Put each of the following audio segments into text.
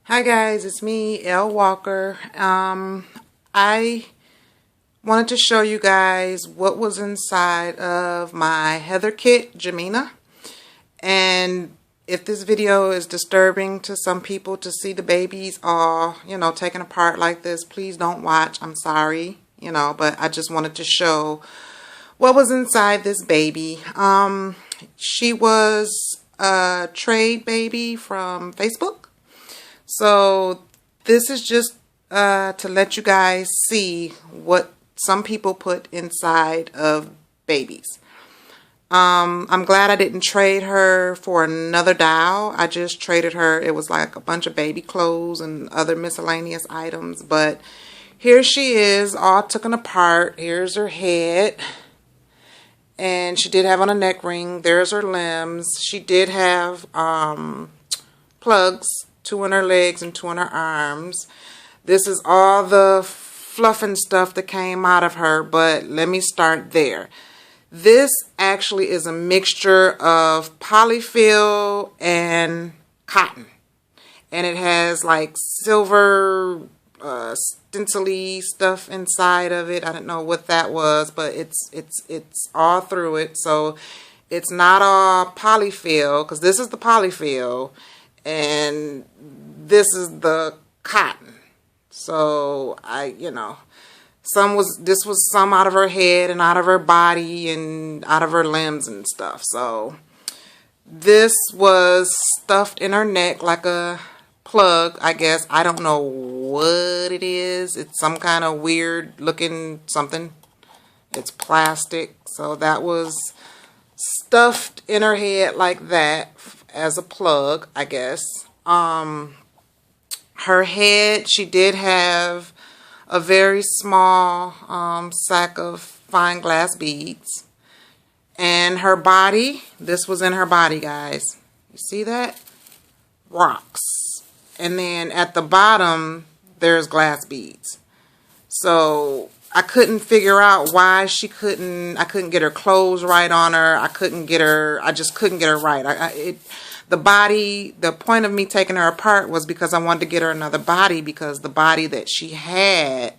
Hi guys, it's me, Elle Walker. I wanted to show you guys what was inside of my Heather kit, Jamina. And if this video is disturbing to some people to see the babies all, taken apart like this, please don't watch. I'm sorry, but I just wanted to show what was inside this baby. She was a trade baby from Facebook. So this is just to let you guys see what some people put inside of babies. I'm glad I didn't trade her for another doll. I just traded her. It was like a bunch of baby clothes and other miscellaneous items. But here she is, all taken apart. Here's her head. And she did have on a neck ring. There's her limbs. She did have plugs. 2 on her legs and 2 on her arms. This is all the fluff and stuff that came out of her, but let me start there. This actually is a mixture of polyfill and cotton. And it has like silver stencily stuff inside of it. I don't know what that was, but it's all through it. So it's not all polyfill, because this is the polyfill. And this is the cotton. So this was some out of her head and out of her body and out of her limbs and stuff. So this was stuffed in her neck like a plug, I guess. I don't know what it is. It's some kind of weird looking something. It's plastic. So that was stuffed in her head like that as a plug, I guess. Her head, she did have a very small sack of fine glass beads. And her body, this was in her body, guys. You see that? Rocks. And then at the bottom, there's glass beads. So I couldn't figure out why I couldn't get her clothes right on her. I just couldn't get her right. The body, the point of me taking her apart was because I wanted to get her another body, because the body that she had,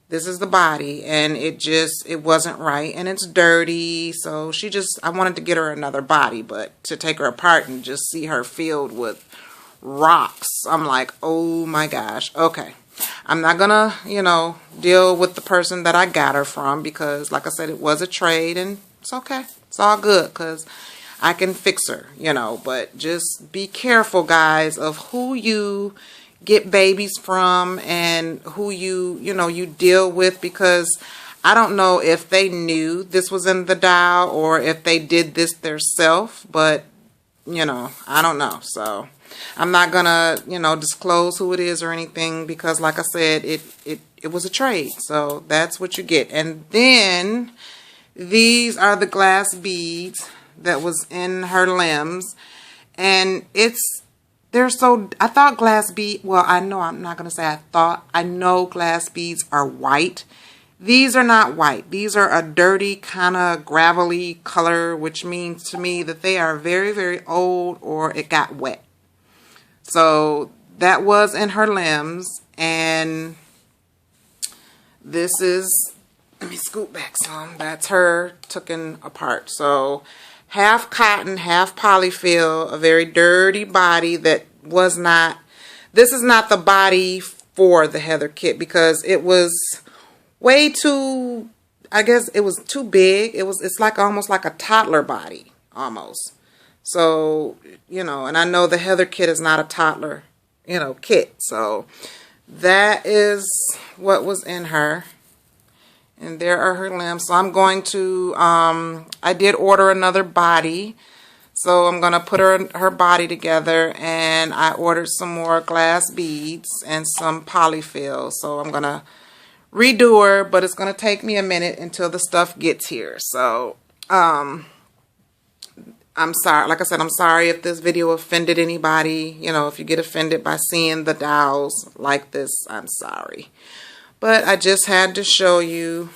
this is the body, and it wasn't right, and it's dirty. So I wanted to get her another body, but to take her apart and just see her filled with rocks, I'm like, oh my gosh, okay. I'm not gonna, deal with the person that I got her from, because like I said, it was a trade, and it's okay. It's all good, because I can fix her, but just be careful, guys, of who you get babies from and who you deal with, because I don't know if they knew this was in the doll or if they did this themselves, but, I don't know. So I'm not gonna, disclose who it is or anything, because like I said, it was a trade. So that's what you get. And then these are the glass beads that was in her limbs, and I thought glass bead, well, I know, I'm not going to say I know glass beads are white. These are not white. These are a dirty kind of gravelly color, which means to me that they are very, very old, or it got wet. So that was in her limbs, and this is, let me scoot back some, that's her taken apart. So half cotton, half polyfill, a very dirty body that was not, this is not the body for the Heather kit, because it was way too, I guess it was too big. It's like almost like a toddler body, almost. So, and I know the Heather kit is not a toddler, kit. So that is what was in her. And there are her limbs. So I'm going to, I did order another body. So I'm going to put her body together. And I ordered some more glass beads and some polyfill. So I'm going to redo her. But it's going to take me a minute until the stuff gets here. So, I'm sorry. Like I said, I'm sorry if this video offended anybody. If you get offended by seeing the dolls like this, I'm sorry. But I just had to show you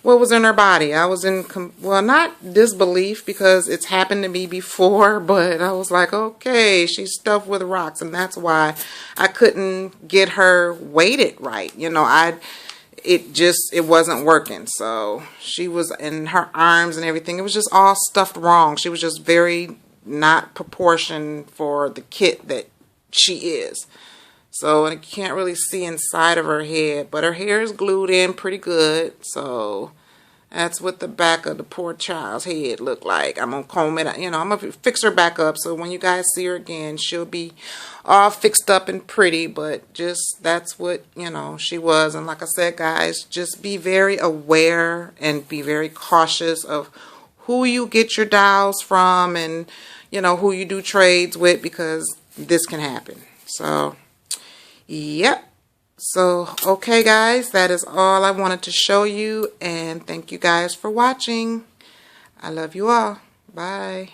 what was in her body. I was in, well, not disbelief because it's happened to me before, but I was like, okay, she's stuffed with rocks, and that's why I couldn't get her weighted right. You know, it wasn't working. So she was in her arms and everything. It was just all stuffed wrong. She was just very not proportioned for the kit that she is. So, and you can't really see inside of her head, but her hair is glued in pretty good. So that's what the back of the poor child's head looked like. I'm going to comb it, you know, I'm going to fix her back up. So when you guys see her again, she'll be all fixed up and pretty, but just that's what, you know, she was. And like I said, guys, just be very aware and be very cautious of who you get your dolls from and, you know, who you do trades with, because this can happen. So, yep. So, okay, guys, that is all I wanted to show you, and thank you guys for watching. I love you all. Bye.